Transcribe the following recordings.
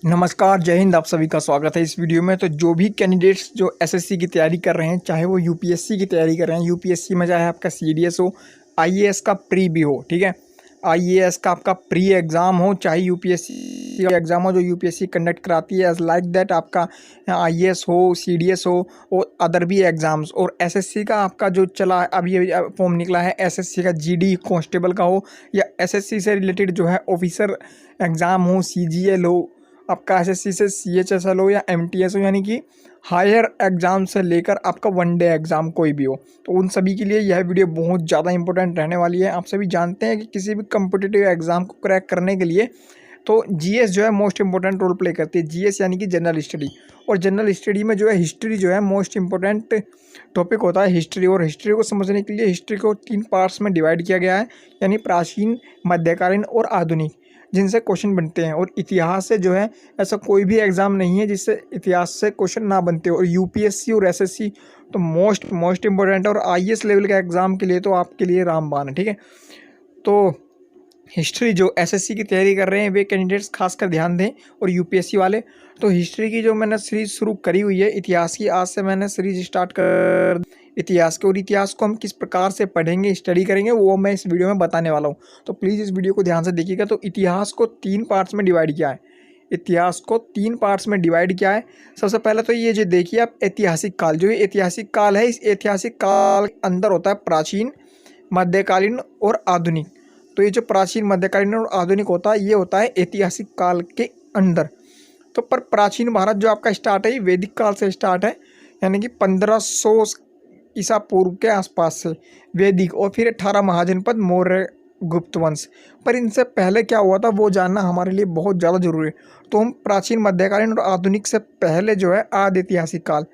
नमस्कार, जय हिंद। आप सभी का स्वागत है इस वीडियो में। तो जो भी कैंडिडेट्स जो एसएससी की तैयारी कर रहे हैं, चाहे वो यूपीएससी की तैयारी कर रहे हैं, यूपीएससी में चाहे आपका सीडीएस हो, आईएएस का प्री भी हो, ठीक है। आईएएस का आपका प्री एग्ज़ाम हो, चाहे यूपीएससी का एग्ज़ाम हो जो यूपीएससी कंडक्ट कराती है, एज लाइक दैट आपका आईएएस हो, सीडीएस हो और अदर भी एग्ज़ाम्स। और एसएससी का आपका जो चला अभी फॉर्म निकला है एसएससी का, जीडी कांस्टेबल का हो या एसएससी से रिलेटेड जो है ऑफिसर एग्ज़ाम हो, सीजीएल हो, आपका एसएससी से सीएचएसएल हो या एमटीएस हो, यानी कि हायर एग्ज़ाम से लेकर आपका वनडे एग्ज़ाम कोई भी हो, तो उन सभी के लिए यह वीडियो बहुत ज़्यादा इंपॉर्टेंट रहने वाली है। आप सभी जानते हैं कि किसी भी कम्पिटिटिव एग्ज़ाम को क्रैक करने के लिए तो जीएस जो है मोस्ट इंपॉर्टेंट रोल प्ले करती है। जीएस यानी कि जनरल स्टडी, और जनरल स्टडी में जो है हिस्ट्री जो है मोस्ट इंपॉर्टेंट टॉपिक होता है हिस्ट्री। और हिस्ट्री को समझने के लिए हिस्ट्री को 3 पार्ट्स में डिवाइड किया गया है, यानी प्राचीन, मध्यकालीन और आधुनिक, जिनसे क्वेश्चन बनते हैं। और इतिहास से जो है ऐसा कोई भी एग्ज़ाम नहीं है जिससे इतिहास से क्वेश्चन ना बनते हो। और यूपीएससी और एसएससी तो मोस्ट इंपॉर्टेंट है, और आईएएस लेवल के एग्ज़ाम के लिए तो आपके लिए रामबाण है, ठीक है। तो हिस्ट्री जो एसएससी की तैयारी कर रहे हैं वे कैंडिडेट्स खासकर ध्यान दें, और यूपीएससी वाले तो हिस्ट्री की जो मैंने सीरीज शुरू करी हुई है इतिहास की, आज से मैंने सीरीज स्टार्ट कर इतिहास के। और इतिहास को हम किस प्रकार से पढ़ेंगे, स्टडी करेंगे, वो मैं इस वीडियो में बताने वाला हूँ। तो प्लीज़ इस वीडियो को ध्यान से देखिएगा। तो इतिहास को 3 पार्ट्स में डिवाइड किया है। इतिहास को 3 पार्ट्स में डिवाइड किया है। सबसे पहले तो ये जो देखिए आप, ऐतिहासिक काल, जो ये ऐतिहासिक काल है, इस ऐतिहासिक काल के अंदर होता है प्राचीन, मध्यकालीन और आधुनिक। तो ये जो प्राचीन, मध्यकालीन और आधुनिक होता है, ये होता है ऐतिहासिक काल के अंदर। तो पर प्राचीन भारत जो आपका स्टार्ट है ये वैदिक काल से स्टार्ट है, यानी कि 1500 ईसा पूर्व के आसपास से वैदिक, और फिर 18 महाजनपद मौर्य गुप्त वंश। पर इनसे पहले क्या हुआ था वो जानना हमारे लिए बहुत ज़्यादा जरूरी है। तो हम प्राचीन, मध्यकालीन और आधुनिक से पहले जो है आदि ऐतिहासिक काल,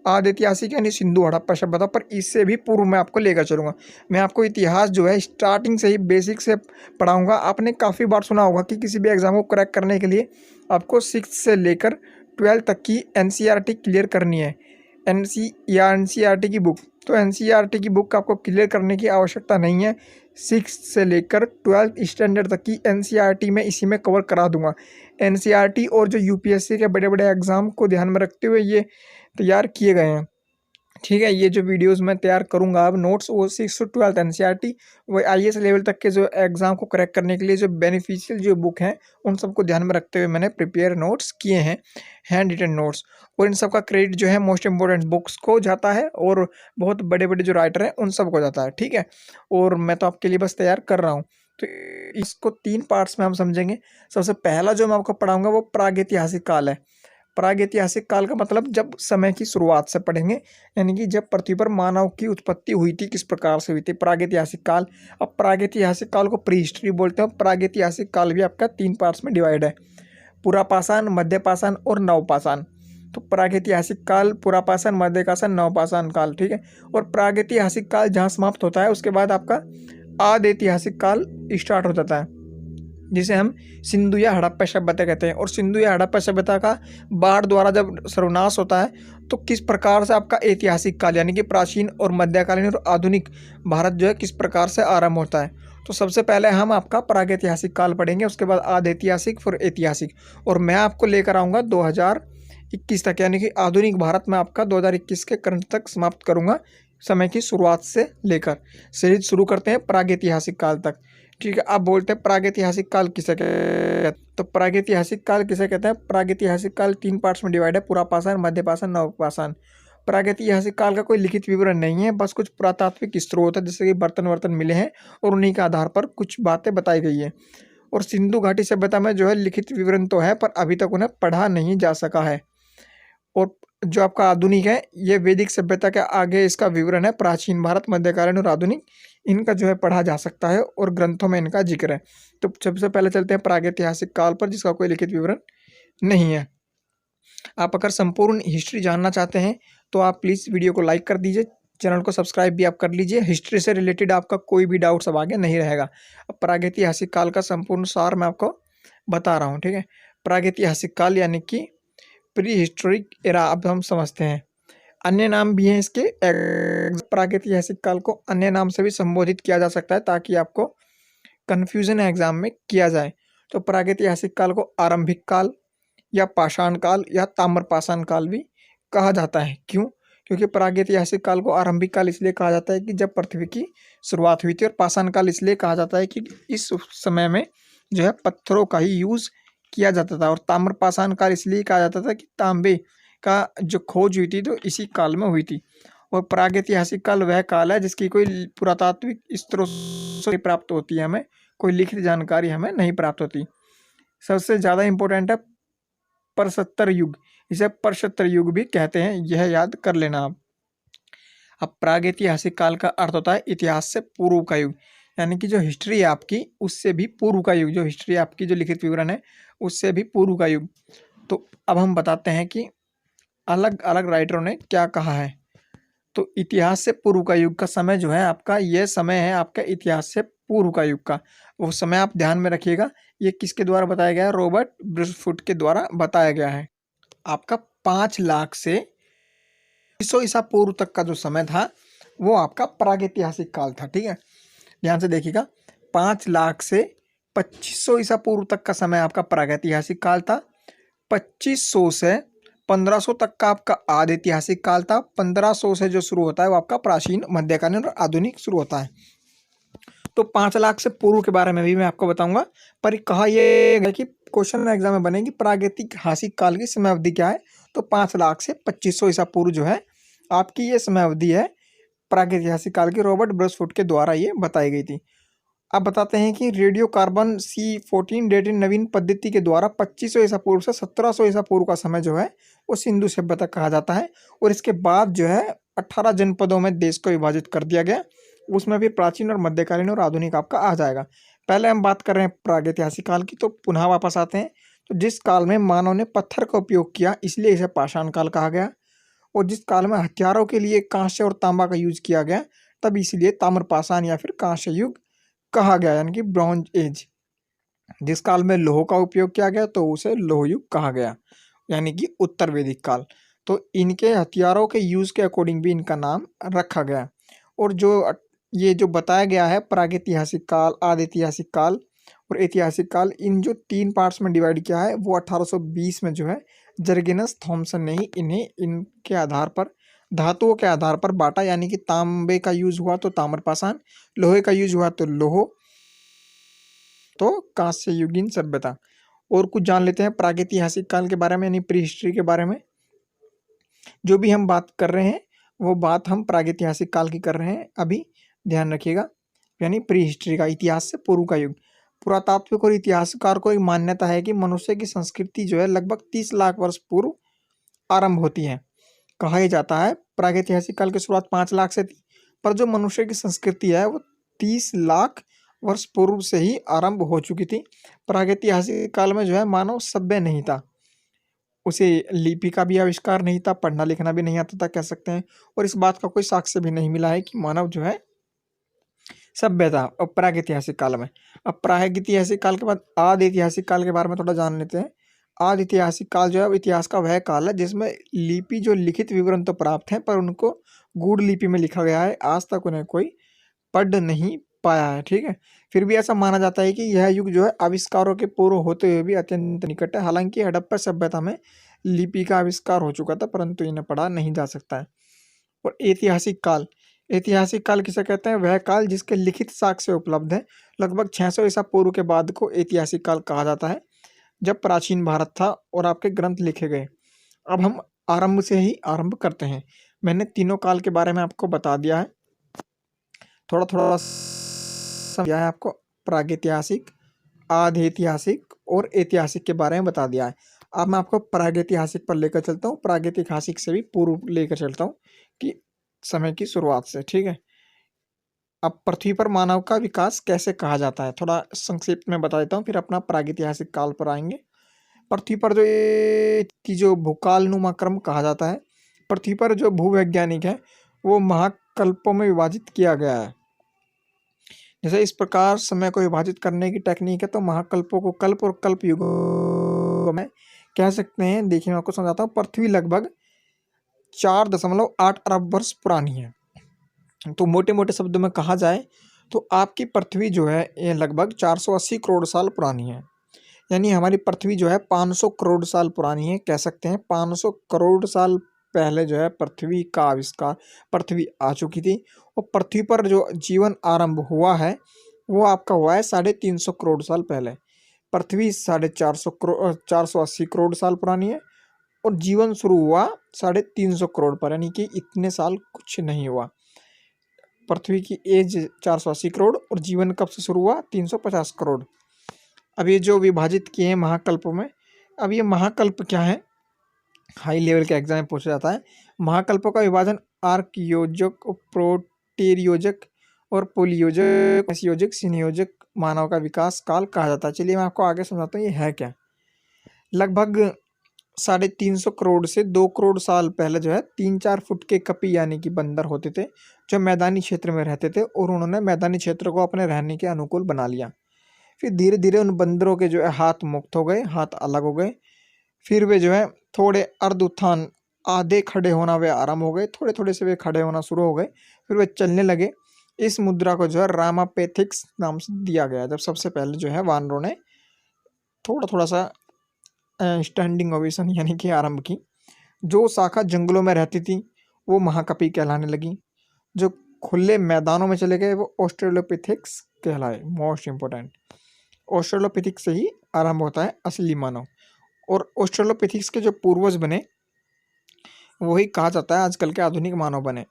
आदि ऐतिहासिक यानी सिंधु हड़प्पा सभ्यता, पर इससे भी पूर्व मैं आपको लेकर चलूँगा। मैं आपको इतिहास जो है स्टार्टिंग से ही, बेसिक से पढ़ाऊँगा। आपने काफ़ी बार सुना होगा कि किसी भी एग्ज़ाम को क्रैक करने के लिए आपको 6 से लेकर 12 तक की एनसीईआरटी क्लियर करनी है। एनसीईआरटी की बुक, तो एनसीईआरटी की बुक आपको क्लियर करने की आवश्यकता नहीं है। 6 से लेकर 12th स्टैंडर्ड तक की एनसीईआरटी मैं इसी में कवर करा दूंगा। एनसीईआरटी और जो यूपीएससी के बड़े बड़े एग्ज़ाम को ध्यान में रखते हुए ये तैयार किए गए हैं, ठीक है। ये जो वीडियोस मैं तैयार करूंगा अब नोट्स, वो 6 to 12 एनसीईआरटी, वो आईएएस लेवल तक के जो एग्ज़ाम को क्रैक करने के लिए जो बेनिफिशियल जो बुक हैं उन सबको ध्यान में रखते हुए मैंने प्रिपेयर नोट्स किए हैं, हैंड रिटन नोट्स। और इन सब का क्रेडिट जो है मोस्ट इंपॉर्टेंट बुक्स को जाता है, और बहुत बड़े बड़े जो राइटर हैं उन सबको जाता है, ठीक है। और मैं तो आपके लिए बस तैयार कर रहा हूँ। तो इसको 3 पार्ट्स में हम समझेंगे। सबसे पहला जो मैं आपको पढ़ाऊँगा वो प्रागैतिहासिक काल है। प्रागैतिहासिक काल का मतलब जब समय की शुरुआत से पढ़ेंगे, यानी कि जब पृथ्वी पर मानव की उत्पत्ति हुई थी, किस प्रकार से हुई थी, प्रागैतिहासिक काल। अब प्रागैतिहासिक काल को प्री हिस्ट्री बोलते हैं। प्रागैतिहासिक काल भी आपका 3 पार्ट्स में डिवाइड है, पुरापाषाण, मध्यपाषाण और नवपाषाण। तो प्रागैतिहासिक काल, पुरापाषाण, मध्यपाषाण, नवपाषाण काल, ठीक है। और प्रागैतिहासिक काल जहाँ समाप्त होता है उसके बाद आपका आदि ऐतिहासिक काल स्टार्ट हो जाता है, जिसे हम सिंधु या हड़प्पा सभ्यता कहते हैं। और सिंधु या हड़प्पा सभ्यता का बाढ़ द्वारा जब सर्वनाश होता है तो किस प्रकार से आपका ऐतिहासिक काल, यानी कि प्राचीन और मध्यकालीन और आधुनिक भारत जो है किस प्रकार से आरंभ होता है। तो सबसे पहले हम आपका प्रागैतिहासिक काल पढ़ेंगे, उसके बाद आदि ऐतिहासिक, फिर ऐतिहासिक। और मैं आपको लेकर आऊँगा 2021 तक, यानी कि आधुनिक भारत में आपका 2021 के करंट तक समाप्त करूँगा, समय की शुरुआत से लेकर। सीरीज शुरू करते हैं प्रागैतिहासिक काल तक, ठीक है। आप बोलते हैं प्रागैतिहासिक काल किसे कहते हैं, तो प्रागैतिहासिक काल किसे कहते हैं। प्रागैतिहासिक काल 3 पार्ट्स में डिवाइड है, पुरापाषाण, मध्यपाषाण, नवपाषाण। प्रागैतिहासिक काल का कोई लिखित विवरण नहीं है, बस कुछ पुरातात्विक स्त्रोत है, जैसे कि बर्तन वर्तन मिले हैं और उन्हीं के आधार पर कुछ बातें बताई गई है। और सिंधु घाटी सभ्यता में जो है लिखित विवरण तो है, पर अभी तक उन्हें पढ़ा नहीं जा सका है। और जो आपका आधुनिक है ये वैदिक सभ्यता के आगे इसका विवरण है। प्राचीन भारत, मध्यकालीन और आधुनिक, इनका जो है पढ़ा जा सकता है और ग्रंथों में इनका जिक्र है। तो सबसे पहले चलते हैं प्रागैतिहासिक काल पर, जिसका कोई लिखित विवरण नहीं है। आप अगर संपूर्ण हिस्ट्री जानना चाहते हैं तो आप प्लीज़ वीडियो को लाइक कर दीजिए, चैनल को सब्सक्राइब भी आप कर लीजिए। हिस्ट्री से रिलेटेड आपका कोई भी डाउट्स अब आगे नहीं रहेगा। अब प्रागैतिहासिक काल का संपूर्ण सार मैं आपको बता रहा हूँ, ठीक है। प्रागैतिहासिक काल यानी कि प्री हिस्टोरिक एरा, अब हम समझते हैं। अन्य नाम भी हैं इसके। प्रागैतिहासिक काल को अन्य नाम से भी संबोधित किया जा सकता है, ताकि आपको कन्फ्यूजन एग्जाम में किया जाए। तो प्रागैतिहासिक काल को आरंभिक काल, या पाषाण काल या ताम्रपाषाण काल भी कहा जाता है। क्यों? क्योंकि प्रागैतिहासिक काल को आरंभिक काल इसलिए कहा जाता है कि जब पृथ्वी की शुरुआत हुई थी, और पाषाण काल इसलिए कहा जाता है कि इस समय में जो है पत्थरों का ही यूज़ किया जाता था, और ताम्रपाषाण काल इसलिए कहा जाता था कि तांबे का जो खोज हुई थी तो इसी काल में हुई थी। और प्रागैतिहासिक काल वह काल है जिसकी कोई पुरातात्विक स्रोत से प्राप्त होती है, हमें कोई लिखित जानकारी हमें नहीं प्राप्त होती। सबसे ज़्यादा इम्पोर्टेंट है प्रसत्तर युग, इसे प्रसत्तर युग भी कहते हैं, यह याद कर लेना आप। अब प्रागैतिहासिक काल का अर्थ होता है इतिहास से पूर्व का युग, यानी कि जो हिस्ट्री है आपकी उससे भी पूर्व का युग, जो हिस्ट्री आपकी जो लिखित विवरण है उससे भी पूर्व का युग। तो अब हम बताते हैं कि अलग अलग राइटरों ने क्या कहा है। तो इतिहास से पूर्व का युग का समय जो है आपका, यह समय है आपका इतिहास से पूर्व का युग का। वो समय आप ध्यान में रखिएगा, ये किसके द्वारा बताया गया है? रॉबर्ट ब्रूसफुट के द्वारा बताया गया है। आपका 5 लाख से 2500 ईसा पूर्व तक का जो समय था वो आपका प्रागैतिहासिक काल था। ठीक है, ध्यान से देखिएगा, 5 लाख से 2500 ईसा पूर्व तक का समय आपका प्रागैतिहासिक काल था। 2500 से 1500 तक का आपका आदि ऐतिहासिक काल था। 1500 से जो शुरू होता है वो आपका प्राचीन, मध्यकालीन और आधुनिक शुरू होता है। तो 5 लाख से पूर्व के बारे में भी मैं आपको बताऊंगा, पर कहा यह है कि क्वेश्चन एग्जाम में बनेगी प्रागैतिहासिक काल की समय अवधि क्या है। तो 5 लाख से 2500 ईसा पूर्व जो है आपकी ये समय अवधि है प्रागैतिहासिक काल की, रॉबर्ट ब्रूसफुट के द्वारा ये बताई गई थी। अब बताते हैं कि रेडियो कार्बन C14 डेटिंग नवीन पद्धति के द्वारा 2500 ईसा पूर्व से 1700 ईसा पूर्व का समय जो है वो सिंधु सभ्यता कहा जाता है। और इसके बाद जो है 18 जनपदों में देश को विभाजित कर दिया गया, उसमें भी प्राचीन और मध्यकालीन और आधुनिक आपका आ जाएगा। पहले हम बात कर रहे हैं प्रागैतिहासिक काल की, तो पुनः वापस आते हैं। तो जिस काल में मानव ने पत्थर का उपयोग किया इसलिए इसे पाषाण काल कहा गया, और जिस काल में हथियारों के लिए कांस्य और तांबा का यूज किया गया तब इसलिए ताम्रपाषाण या फिर कांस्य युग कहा गया, यानी कि ब्रॉन्ज एज। जिस काल में लोह का उपयोग किया गया तो उसे लोह युग कहा गया, यानी कि उत्तर वैदिक काल। तो इनके हथियारों के यूज के अकॉर्डिंग भी इनका नाम रखा गया। और जो ये जो बताया गया है प्रागैतिहासिक काल, आदि ऐतिहासिक काल और ऐतिहासिक काल, इन जो 3 पार्ट्स में डिवाइड किया है वो 1820 में जो है जर्गेनस थॉमसन ने ही इन्हें इनके आधार पर, धातुओं के आधार पर बांटा, यानी कि तांबे का यूज हुआ तो ताम्रपाषाण, लोहे का यूज हुआ तो लोह, तो कांस्य युगीन सभ्यता। और कुछ जान लेते हैं प्रागैतिहासिक काल के बारे में, यानी प्री हिस्ट्री के बारे में। जो भी हम बात कर रहे हैं वो बात हम प्रागैतिहासिक काल की कर रहे हैं अभी, ध्यान रखिएगा, यानी प्री हिस्ट्री का, इतिहास से पूर्व का युग। पुरातात्विक और इतिहासकार को एक मान्यता है कि मनुष्य की संस्कृति जो है लगभग 30 लाख वर्ष पूर्व आरंभ होती है। कहा यह जाता है प्रागैतिहासिक काल की शुरुआत 5 लाख से थी, पर जो मनुष्य की संस्कृति है वो 30 लाख वर्ष पूर्व से ही आरंभ हो चुकी थी। प्रागैतिहासिक काल में जो है मानव सभ्य नहीं था, उसे लिपि का भी आविष्कार नहीं था, पढ़ना लिखना भी नहीं आता था कह सकते हैं, और इस बात का कोई साक्ष्य भी नहीं मिला है कि मानव जो है सभ्य था और प्रागैतिहासिक काल में। अब प्रागैतिहासिक काल के बाद आदि ऐतिहासिक काल के बारे में थोड़ा जान लेते हैं। आदि ऐतिहासिक काल जो है इतिहास का वह काल है जिसमें लिपि, जो लिखित विवरण तो प्राप्त हैं पर उनको गूढ़ लिपि में लिखा गया है, आज तक उन्हें कोई पढ़ नहीं पाया है। ठीक है, फिर भी ऐसा माना जाता है कि यह युग जो है आविष्कारों के पूर्व होते हुए भी अत्यंत निकट है। हालांकि हड़प्पा सभ्यता में लिपि का आविष्कार हो चुका था परंतु इन्हें पढ़ा नहीं जा सकता है। और ऐतिहासिक काल, ऐतिहासिक काल किसे कहते हैं? वह काल जिसके लिखित साक्ष्य उपलब्ध है। लगभग 600 ईसा पूर्व के बाद को ऐतिहासिक काल कहा जाता है, जब प्राचीन भारत था और आपके ग्रंथ लिखे गए। अब हम आरंभ से ही आरंभ करते हैं। मैंने तीनों काल के बारे में आपको बता दिया है, थोड़ा थोड़ा समझाया है आपको। प्रागैतिहासिक, आधि ऐतिहासिक और ऐतिहासिक के बारे में बता दिया है। अब मैं आपको प्रागैतिहासिक पर लेकर चलता हूँ, प्रागैतिहासिक से भी पूर्व लेकर चलता हूँ कि समय की शुरुआत से। ठीक है, अब पृथ्वी पर मानव का विकास कैसे कहा जाता है थोड़ा संक्षिप्त में बता देता हूँ, फिर अपना प्रागैतिहासिक काल पर आएंगे। पृथ्वी पर जो ये की जो भूकालनुमा क्रम कहा जाता है, पृथ्वी पर जो भूवैज्ञानिक है वो महाकल्पों में विभाजित किया गया है। जैसे इस प्रकार समय को विभाजित करने की टेक्निक है, तो महाकल्पों को कल्प और कल्प युगों में कह सकते हैं। देखिए मैं आपको समझाता हूँ। पृथ्वी लगभग 4.8 अरब वर्ष पुरानी है। तो मोटे मोटे शब्दों में कहा जाए तो आपकी पृथ्वी जो है ये लगभग 480 करोड़ साल पुरानी है। यानी हमारी पृथ्वी जो है 500 करोड़ साल पुरानी है, कह सकते हैं 500 करोड़ साल पहले जो है पृथ्वी का आविष्कार, पृथ्वी आ चुकी थी। और पृथ्वी पर जो जीवन आरंभ हुआ है वो आपका हुआ है 350 करोड़ साल पहले। पृथ्वी 480 करोड़ साल पुरानी है और जीवन शुरू हुआ 350 करोड़ पर, यानी कि इतने साल कुछ नहीं हुआ। पृथ्वी की एज 480 करोड़ और जीवन कब से शुरू हुआ? 350 करोड़। अब ये जो विभाजित किए हैं महाकल्पों में, अब ये महाकल्प क्या है? हाई लेवल के एग्जाम में पूछा जाता है। महाकल्पों का विभाजन आर्कयोजक, प्रोटेरियोजक और पोलियोजक, योजक, सिनियोजक मानव का विकास काल कहा जाता है। चलिए मैं आपको आगे समझाता हूँ ये है क्या। लगभग 350 करोड़ से 2 करोड़ साल पहले जो है 3-4 फुट के कपी यानी कि बंदर होते थे जो मैदानी क्षेत्र में रहते थे, और उन्होंने मैदानी क्षेत्र को अपने रहने के अनुकूल बना लिया। फिर धीरे धीरे उन बंदरों के जो है हाथ मुक्त हो गए, हाथ अलग हो गए। फिर वे जो है थोड़े अर्ध उत्थान, आधे खड़े होना वे आराम हो गए, थोड़े थोड़े से वे खड़े होना शुरू हो गए, फिर वे चलने लगे। इस मुद्रा को जो है रामापेथिक्स नाम से दिया गया, जब सबसे पहले जो है वानरों ने थोड़ा थोड़ा सा स्टैंडिंग ओवेशन यानी कि आरंभ की। जो शाखा जंगलों में रहती थी वो महाकपि कहलाने लगी, जो खुले मैदानों में चले गए वो ऑस्ट्रेलोपिथेक्स कहलाए। मोस्ट इंपॉर्टेंट, ऑस्ट्रेलोपिथिक्स से ही आरंभ होता है असली मानव, और ऑस्ट्रेलोपिथिक्स के जो पूर्वज बने वही कहा जाता है आजकल के आधुनिक मानव बने।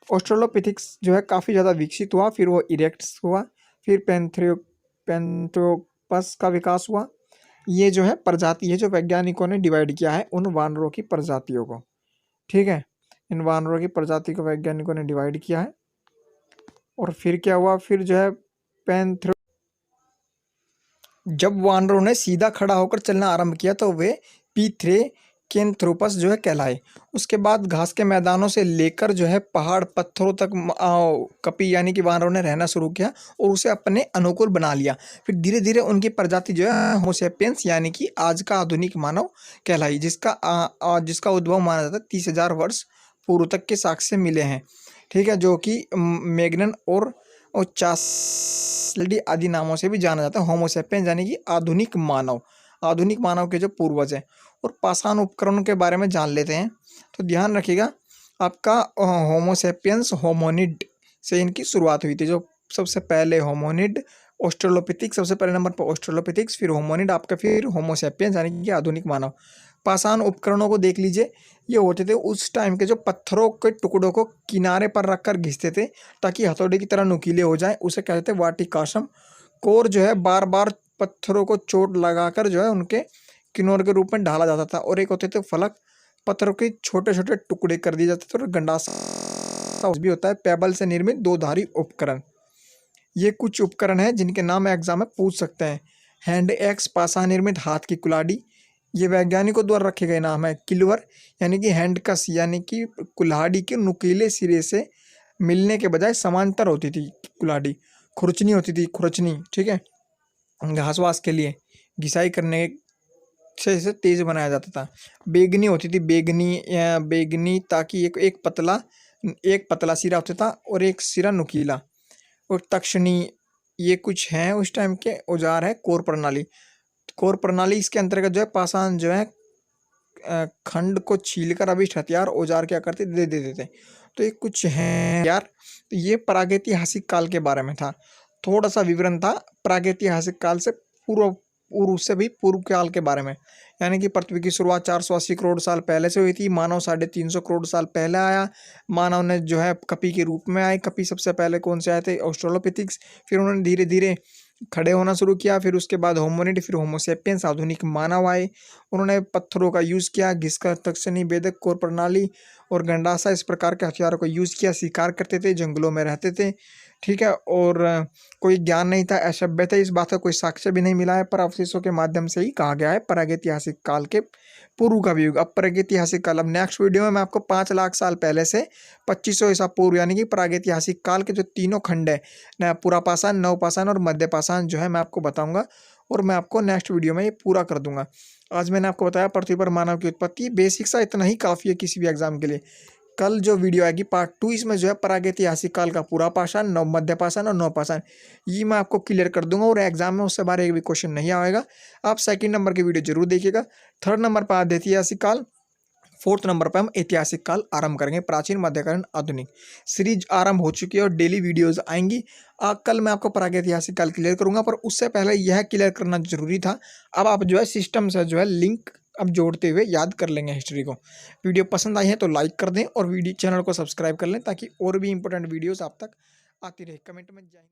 ऑस्ट्रेलोपिथिक्स जो है काफ़ी ज़्यादा विकसित हुआ, फिर वो इरेक्ट्स हुआ, फिर पैंथ्रोपस का विकास हुआ। ये जो है प्रजाति है जो वैज्ञानिकों ने डिवाइड किया है उन वानरों की प्रजातियों को, ठीक है। इन वानरों की प्रजाति को वैज्ञानिकों ने डिवाइड किया है। और फिर क्या हुआ? फिर जो है पैंथ्रो जब वानरों ने सीधा खड़ा होकर चलना आरंभ किया तो वे पिथेरैकेंथ्रोपस जो है कहलाए। उसके बाद घास के मैदानों से लेकर जो है पहाड़ पत्थरों तक कपी यानी कि वानरों ने रहना शुरू किया और उसे अपने अनुकूल बना लिया। फिर धीरे धीरे उनकी प्रजाति जो है होमो सैपियंस यानी कि आज का आधुनिक मानव कहलाई, जिसका उद्भव माना जाता है 30,000 वर्ष पूर्व तक के साक्ष्य मिले हैं, ठीक है, जो कि मैग्नन और चास्लिडी आदि नामों से भी जाना जाता है। होमो सैपियंस यानी कि आधुनिक मानव के जो पूर्वज हैं। और पाषाण उपकरणों के बारे में जान लेते हैं। तो ध्यान रखिएगा, आपका होमो सैपियंस होमोनिड से इनकी शुरुआत हुई थी। जो सबसे पहले होमोनिड ऑस्ट्रेलोपिथिक्स, सबसे पहले नंबर पर ऑस्ट्रेलोपिथिक्स, फिर होमोनिड आपका, फिर होमो सैपियंस यानी कि आधुनिक मानव। पाषाण उपकरणों को देख लीजिए, ये होते थे उस टाइम के जो पत्थरों के टुकड़ों को किनारे पर रखकर घिसते थे ताकि हथौड़े की तरह नुकीले हो जाएं, उसे कहते थे वाटिकाश्रम। कोर जो है बार बार पत्थरों को चोट लगाकर जो है उनके किन्नौर के रूप में ढाला जाता था। और एक होते थे फलक, पत्थरों के छोटे छोटे टुकड़े कर दिए जाते थे। और गंडासा भी होता है, पेबल से निर्मित 2-धारी उपकरण। ये कुछ उपकरण हैं जिनके नाम एग्जाम में पूछ सकते हैं। हैंड एक्स, पाषाण निर्मित हाथ की कुल्हाड़ी, ये वैज्ञानिकों द्वारा रखे गए नाम है। किलवर यानी कि हैंडकस यानी कि कुल्हाड़ी के नुकीले सिरे से मिलने के बजाय समांतर होती थी कुल्हाड़ी। खुरचनी होती थी, खुरचनी, ठीक है, घास वास के लिए घिसाई करने से इसे तेज बनाया जाता था। बेगनी होती थी, बेगनी ताकि एक पतला सिरा होता था और एक सिरा नुकीला। और तक्षणी, ये कुछ हैं उस टाइम के औजार है। कोर प्रणाली इसके अंतर्गत जो है पाषाण जो है खंड को छीलकर अभिष्ट हथियार औजार क्या करते दे देते थे। तो ये कुछ हैं यार। तो ये प्रागैतिहासिक काल के बारे में था, थोड़ा सा विवरण था प्रागैतिहासिक काल से पूर्व काल के बारे में। यानी कि पृथ्वी की शुरुआत 480 करोड़ साल पहले से हुई थी। मानव 350 करोड़ साल पहले आया। मानव ने जो है कपी के रूप में आए। कपी सबसे पहले कौन से आए थे? ऑस्ट्रेलोपिथिक्स। फिर उन्होंने धीरे धीरे खड़े होना शुरू किया, फिर उसके बाद होमोनिड, फिर होमो सैपियंस आधुनिक मानव आए। उन्होंने पत्थरों का यूज़ किया, घिसकर तक्षणी, बेदक, कोर प्रणाली और गंडासा इस प्रकार के हथियारों को यूज़ किया। शिकार करते थे, जंगलों में रहते थे, ठीक है। और कोई ज्ञान नहीं था, असभ्य थे। इस बात का कोई साक्ष्य भी नहीं मिला है, पर अवशेषों के माध्यम से ही कहा गया है प्रागैतिहासिक काल के पूर्व का भी युग। अब प्रागैतिहासिक काल, अब नेक्स्ट वीडियो में मैं आपको 5 लाख साल पहले से 2500 ईसा पूर्व यानी कि प्रागैतिहासिक काल के जो तीनों खंड है, पुरापाषाण, नवपाषाण और मध्यपाषाण, जो है मैं आपको बताऊंगा और मैं आपको नेक्स्ट वीडियो में ये पूरा कर दूंगा। आज मैंने आपको बताया पृथ्वी पर मानव की उत्पत्ति, बेसिक सा इतना ही काफ़ी है किसी भी एग्जाम के लिए। कल जो वीडियो आएगी पार्ट 2, इसमें जो है प्रागैतिहासिक काल का पूरा पाषाण, नव मध्य पाषाण और नवपाषाण, ये मैं आपको क्लियर कर दूंगा और एग्जाम में उससे बाहर एक भी क्वेश्चन नहीं आएगा। आप सेकंड नंबर की वीडियो जरूर देखिएगा। थर्ड नंबर पर ऐतिहासिक काल, फोर्थ नंबर पर हम ऐतिहासिक काल आरंभ करेंगे, प्राचीन, मध्यकालीन, आधुनिक। सीरीज आरंभ हो चुकी है और डेली वीडियोस आएंगी। कल मैं आपको प्रागैतिहासिक काल क्लियर करूंगा, पर उससे पहले यह क्लियर करना जरूरी था। अब आप जो है सिस्टम से जो है लिंक अब जोड़ते हुए याद कर लेंगे हिस्ट्री को। वीडियो पसंद आई है तो लाइक कर दें और वीडियो चैनल को सब्सक्राइब कर लें, ताकि और भी इंपॉर्टेंट वीडियोस आप तक आती रहे। कमेंट में जय हिंद।